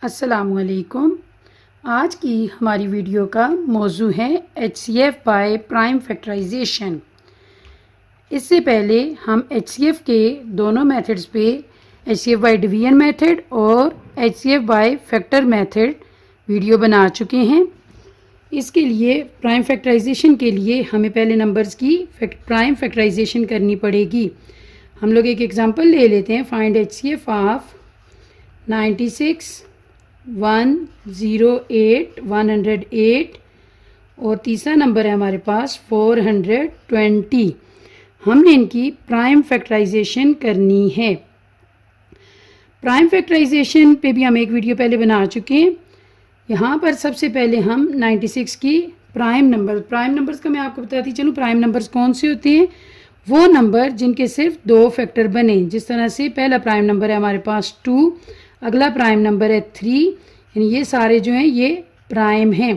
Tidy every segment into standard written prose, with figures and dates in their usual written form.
अस्सलामुअलैकुम। आज की हमारी वीडियो का मौजू है HCF बाय प्राइम फैक्टराइजेशन। इससे पहले हम HCF के दोनों मेथड्स पे HCF बाय डिवीजन मेथड और HCF by factor method video बना चुके हैं। इसके लिए प्राइम फैक्टराइजेशन के लिए हमें पहले नंबर्स की प्राइम फैक्टराइजेशन करनी पड़ेगी। हम लोग एक एग्जांपल ले लेते हैं। फाइंड HCF ऑफ 96, 108, 108 और तीसरा नंबर है हमारे पास 420। हमने इनकी प्राइम फैक्टराइजेशन करनी है। प्राइम फैक्टराइजेशन पे भी हम एक वीडियो पहले बना चुके हैं। यहाँ पर सबसे पहले हम 96 की प्राइम नंबर्स का मैं आपको बताती चलूँ। प्राइम नंबर्स कौन से होते हैं? वो नंबर जिनके सिर्फ दो फैक्टर बने। जिस तरह से पहला प्राइम नंबर है हमारे पास 2, अगला प्राइम नंबर है 3, यानी ये सारे जो हैं ये प्राइम हैं।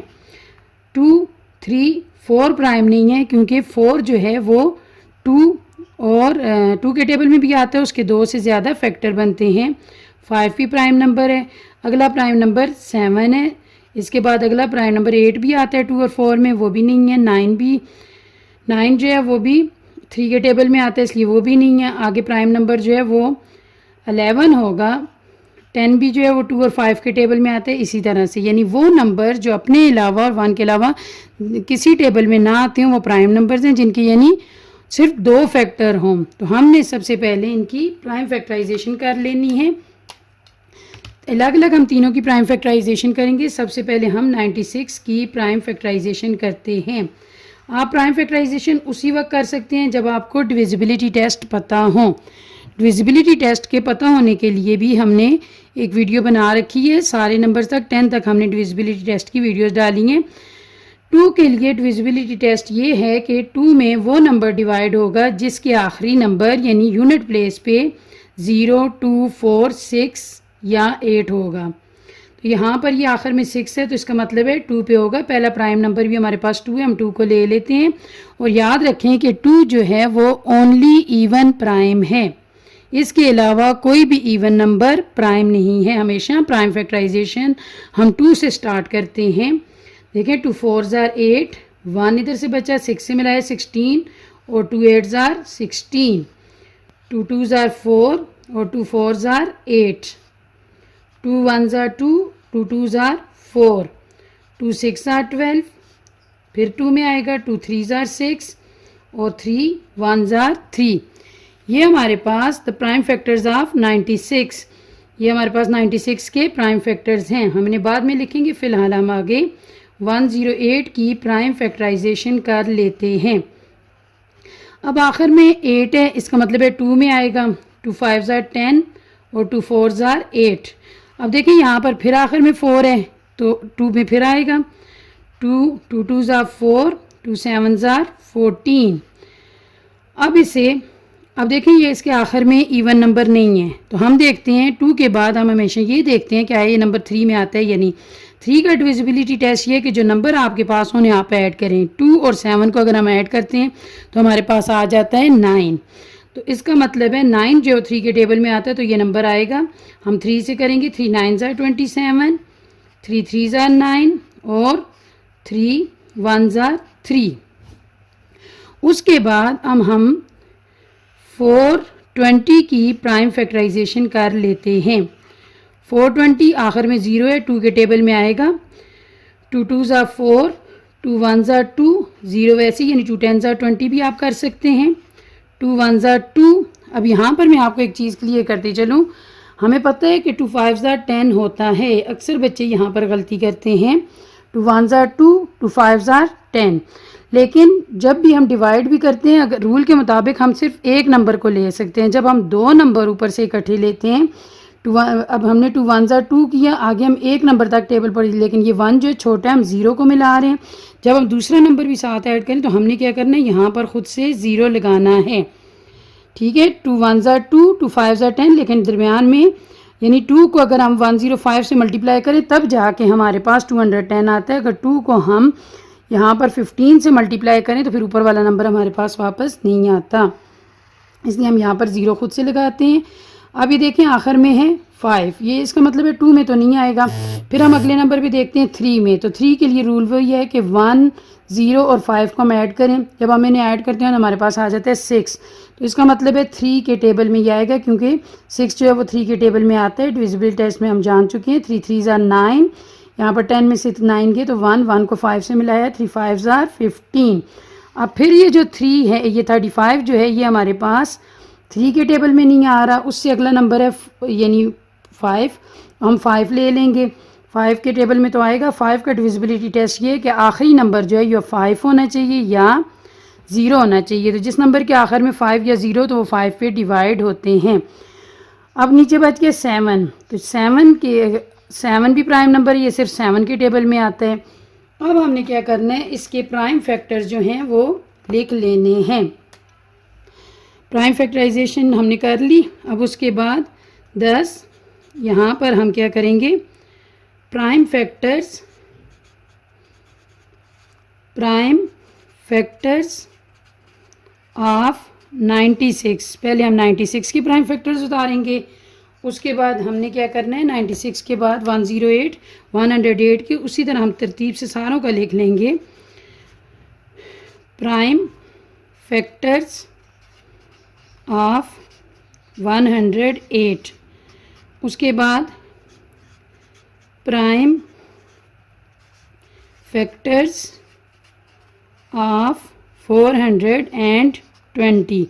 2, 3, 4 प्राइम नहीं है, क्योंकि 4 जो है वो 2 और 2 के टेबल में भी आता है, उसके 2 से ज़्यादा फैक्टर बनते हैं। 5 भी प्राइम नंबर है। अगला प्राइम नंबर 7 है। इसके बाद अगला प्राइम नंबर 8 भी आता है 2 और 4 में, वो भी नहीं है। 9 जो है वो भी 3 के टेबल में आता है, इसलिए वो भी नहीं है। आगे प्राइम नंबर जो है वो 11 होगा। 10 भी जो है वो 2 और 5 के टेबल में आता है। इसी तरह से यानी वो नंबर जो अपने अलावा और 1 के अलावा किसी टेबल में ना आते हों वो प्राइम नंबर्स हैं, जिनके यानी सिर्फ 2 फैक्टर हों। तो हमने सबसे पहले इनकी प्राइम फैक्टराइजेशन कर लेनी है। अलग अलग हम तीनों की प्राइम फैक्टराइजेशन करेंगे। सबसे पहले हम 96 की प्राइम फैक्टराइजेशन करते हैं। आप प्राइम फैक्टराइजेशन उसी वक्त कर सकते हैं जब आपको डिविजिबिलिटी टेस्ट पता हो। डिविजिबिलिटी टेस्ट के पता होने के लिए भी हमने एक वीडियो बना रखी है। सारे नंबर्स तक 10 तक हमने डिविजिबिलिटी टेस्ट की वीडियोस डाली हैं। 2 के लिए डिविजिबिलिटी टेस्ट ये है कि 2 में वो नंबर डिवाइड होगा जिसके आखिरी नंबर यानी यूनिट प्लेस पे 0, 2, 4, 6 या 8 होगा। तो यहाँ पर ये आखिर में 6 है, तो इसका मतलब है 2 पे होगा। पहला प्राइम नंबर भी हमारे पास 2 है, हम 2 को ले लेते हैं। और याद रखें कि 2 जो है वो ओनली इवन प्राइम है, इसके अलावा कोई भी इवन नंबर प्राइम नहीं है। हमेशा प्राइम फैक्टराइजेशन हम 2 से स्टार्ट करते हैं। देखें 2 4s are 8, 1 इधर से बचा, 6 से मिलाया 16 और 2 8s are 16, 2 2s are 4 और 2 4s are 8, 2 1s are 2, 2 2s are 4, 2 6 are 12, फिर 2 में आएगा 2 3s are 6 और 3 1s are 3। ये हमारे पास द प्राइम फैक्टर्स ऑफ 96। ये हमारे पास 96 के प्राइम फैक्टर्स हैं। हमने बाद में लिखेंगे, फ़िलहाल हम आगे 108 की प्राइम फैक्टराइजेशन कर लेते हैं। अब आखिर में 8 है, इसका मतलब है 2 में आएगा। 2 5s are 10 और 2 4s are 8। अब देखिए यहाँ पर फिर आखिर में 4 है, तो 2 में फिर आएगा। 2 2s are 4, 2 7s are 14। अब देखें ये इसके आखिर में इवन नंबर नहीं है, तो हम देखते हैं 2 के बाद हम हमेशा ये देखते हैं क्या ये नंबर 3 में आता है या नहीं। 3 का डिविजिबिलिटी टेस्ट ये है कि जो नंबर आपके पास उन्हें आप ऐड करें। 2 और 7 को अगर हम ऐड करते हैं तो हमारे पास आ जाता है 9। तो इसका मतलब है 9 जो 3 के टेबल में आता है, तो ये नंबर आएगा। हम 3 से करेंगे, 3 9s are 27, 3 3s are 9 और 3 1s are 3। उसके बाद हम 420 की प्राइम फैक्टराइजेशन कर लेते हैं। 420 आखिर में 0 है, 2 के टेबल में आएगा। 2 2s are 4, 2 1s are 2, 0 वैसे यानी 2 10s are 20 भी आप कर सकते हैं। 2 1s are 2। अब यहाँ पर मैं आपको एक चीज़ क्लियर करती चलूँ। हमें पता है कि 2 5s are 10 होता है। अक्सर बच्चे यहाँ पर गलती करते हैं। 2 1s are 2, 2 5s are 10। लेकिन जब भी हम डिवाइड भी करते हैं, अगर रूल के मुताबिक हम सिर्फ एक नंबर को ले सकते हैं। जब हम 2 नंबर ऊपर से इकट्ठे लेते हैं, अब हमने 2 1s are 2 किया, आगे हम एक नंबर तक टेबल पर, लेकिन ये 1 जो छोटा है हम 0 को मिला रहे हैं। जब हम दूसरा नंबर भी साथ ऐड करें तो हमने क्या करना है, यहाँ पर खुद से 0 लगाना है। ठीक है, 2 1s are 2, 2 5s are 10, लेकिन दरमियान में यानी 2 को अगर हम 105 से मल्टीप्लाई करें तब जाके हमारे पास 210 आता है। अगर 2 को हम यहाँ पर 15 से मल्टीप्लाई करें तो फिर ऊपर वाला नंबर हमारे पास वापस नहीं आता, इसलिए हम यहाँ पर 0 खुद से लगाते हैं। अब ये देखें आखिर में है 5, ये इसका मतलब है 2 में तो नहीं आएगा। फिर हम अगले नंबर पे देखते हैं 3 में। तो 3 के लिए रूल वही है कि 1, 0 और 5 को हम ऐड करें। जब हम इन्हें ऐड करते हैं तो हमारे पास आ जाता है 6। तो इसका मतलब है 3 के टेबल में ये आएगा, क्योंकि 6 जो है वो 3 के टेबल में आता है। डिविजिबिलिटी टेस्ट में हम जान चुके हैं। 3 3 ज़ार 9, यहाँ पर 10 में से 9 गए तो 1 को 5 से मिलाया, 3 5 ज़ार 15। अब फिर ये जो 3 है, ये 35 जो है ये हमारे पास 3 के टेबल में नहीं आ रहा। उससे अगला नंबर है यानी 5, हम 5 ले लेंगे। 5 के टेबल में तो आएगा। 5 का डिविजिबिलिटी टेस्ट ये है कि आखिरी नंबर जो है ये 5 होना चाहिए या 0 होना चाहिए। तो जिस नंबर के आखिर में 5 या 0 तो वो 5 पे डिवाइड होते हैं। अब नीचे बच गया 7। तो 7 भी प्राइम नंबर है, ये सिर्फ 7 के टेबल में आता है। अब हमने क्या करना है, इसके प्राइम फैक्टर्स जो हैं वो लिख लेने हैं। प्राइम फैक्टराइजेशन हमने कर ली। अब उसके बाद 10, यहाँ पर हम क्या करेंगे, प्राइम फैक्टर्स ऑफ 96। पहले हम 96 के प्राइम फैक्टर्स उतारेंगे। उसके बाद हमने क्या करना है, 96 के बाद 108 के उसी तरह हम तरतीब से सारों का लिख लेंगे। Prime factors of 108। उसके बाद प्राइम फैक्टर्स ऑफ 420,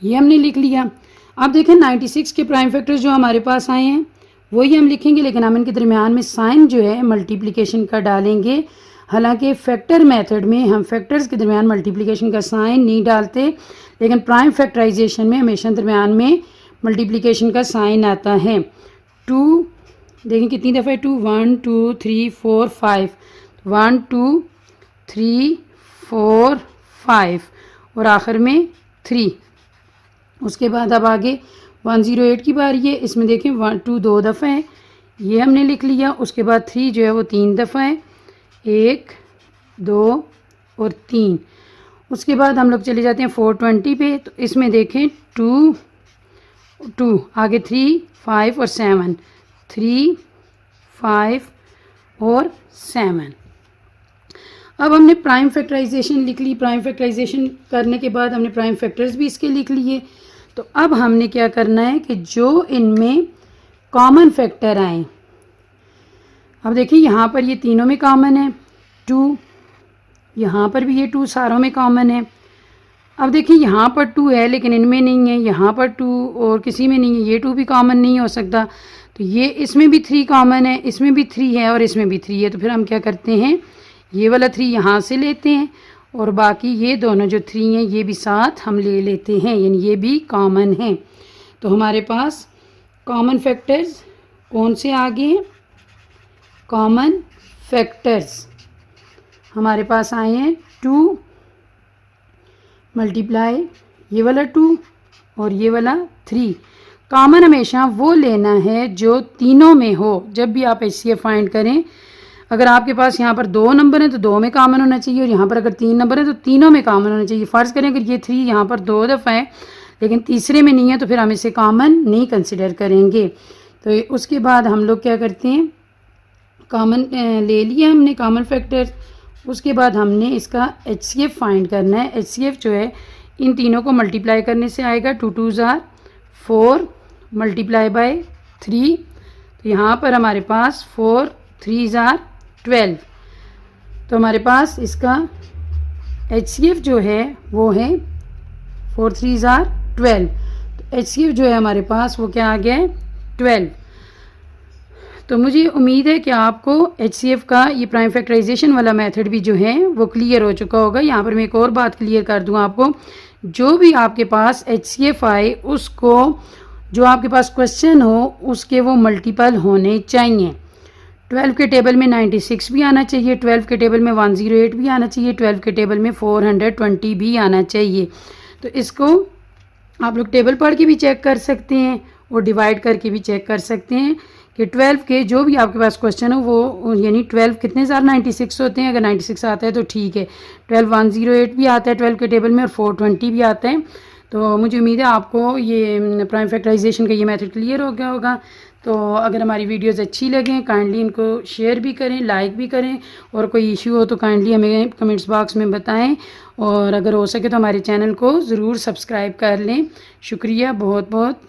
ये हमने लिख लिया। अब देखें 96 के प्राइम फैक्टर्स जो हमारे पास आए हैं वही हम लिखेंगे, लेकिन हम इनके दरमियान में साइन जो है मल्टीप्लिकेशन का डालेंगे। हालांकि फैक्टर मेथड में हम फैक्टर्स के दरमियान मल्टीप्लिकेशन का साइन नहीं डालते, लेकिन प्राइम फैक्टराइजेशन में हमेशा दरमियान में मल्टीप्लिकेशन का साइन आता है। 2 देखें कितनी दफ़ा है, 2 1 2 3 4 5, 1 2 3 4 5 और आखिर में 3। उसके बाद अब आगे 108 की बारी है। इसमें देखें 1 2 2 दफ़ा है, ये हमने लिख लिया। उसके बाद 3 जो है वो 3 दफ़ा है, 1 2 और 3। उसके बाद हम लोग चले जाते हैं 420 पे। तो इसमें देखें 2 2 आगे 3 5 और 7, 3 5 और 7। अब हमने प्राइम फैक्टराइजेशन लिख ली। प्राइम फैक्टराइजेशन करने के बाद हमने प्राइम फैक्टर्स भी इसके लिख लिए। तो अब हमने क्या करना है कि जो इनमें कॉमन फैक्टर आए, अब देखिए यहाँ पर ये तीनों में कॉमन है 2, यहाँ पर भी ये 2 सारों में कॉमन है। अब देखिए यहाँ पर 2 है लेकिन इनमें नहीं है, यहाँ पर 2 और किसी में नहीं है, ये 2 भी कॉमन नहीं हो सकता। तो ये इसमें भी 3 कॉमन है, इसमें भी 3 है और इसमें भी 3 है। तो फिर हम क्या करते हैं, ये वाला 3 यहाँ से लेते हैं और बाकी ये दोनों जो 3 हैं ये भी साथ हम ले लेते हैं, यानी ये भी कॉमन है। तो हमारे पास कॉमन फैक्टर्स कौन से आगे हैं, कॉमन फैक्टर्स हमारे पास आए हैं 2 मल्टीप्लाई ये वाला 2 और ये वाला 3। कॉमन हमेशा वो लेना है जो तीनों में हो। जब भी आप HCF फाइंड करें, अगर आपके पास यहाँ पर 2 नंबर हैं तो 2 में कॉमन होना चाहिए, और यहाँ पर अगर 3 नंबर है तो तीनों में कॉमन होना चाहिए। फ़र्ज़ करें अगर ये 3 यहाँ पर 2 दफ़ा है लेकिन तीसरे में नहीं है तो फिर हम इसे कॉमन नहीं कंसिडर करेंगे। तो उसके बाद हम लोग क्या करते हैं, कॉमन ले लिया हमने कॉमन फैक्टर। उसके बाद हमने इसका HCF फाइंड करना है। HCF जो है इन तीनों को मल्टीप्लाई करने से आएगा। 2 2 ज़ार 4 मल्टीप्लाई बाय 3। तो यहाँ पर हमारे पास 4 3 ज़ार 12। तो हमारे पास इसका HCF जो है वो है 4 3 ज़ार 12। तो HCF जो है हमारे पास वो क्या आ गया है, 12। तो मुझे उम्मीद है कि आपको HCF का ये प्राइम फैक्टराइजेशन वाला मेथड भी जो है वो क्लियर हो चुका होगा। यहाँ पर मैं एक और बात क्लियर कर दूँ आपको, जो भी आपके पास HCF आए उसको, जो आपके पास क्वेश्चन हो उसके वो मल्टीपल होने चाहिए। 12 के टेबल में 96 भी आना चाहिए, 12 के टेबल में 108 भी आना चाहिए, 12 के टेबल में 420 भी आना चाहिए। तो इसको आप लोग टेबल पढ़ के भी चेक कर सकते हैं और डिवाइड करके भी चेक कर सकते हैं कि 12 के जो भी आपके पास क्वेश्चन हो वो, यानी 12 कितने ज़ार 96 होते हैं। अगर 96 आता है तो ठीक है, 12 108 भी आता है 12 के टेबल में और 420 भी आता है। तो मुझे उम्मीद है आपको ये प्राइम फैक्टराइजेशन का ये मेथड क्लियर हो गया होगा। तो अगर हमारी वीडियोस अच्छी लगें काइंडली इनको शेयर भी करें, लाइक भी करें, और कोई इशू हो तो काइंडली हमें कमेंट्स बॉक्स में बताएं, और अगर हो सके तो हमारे चैनल को ज़रूर सब्सक्राइब कर लें। शुक्रिया बहुत बहुत।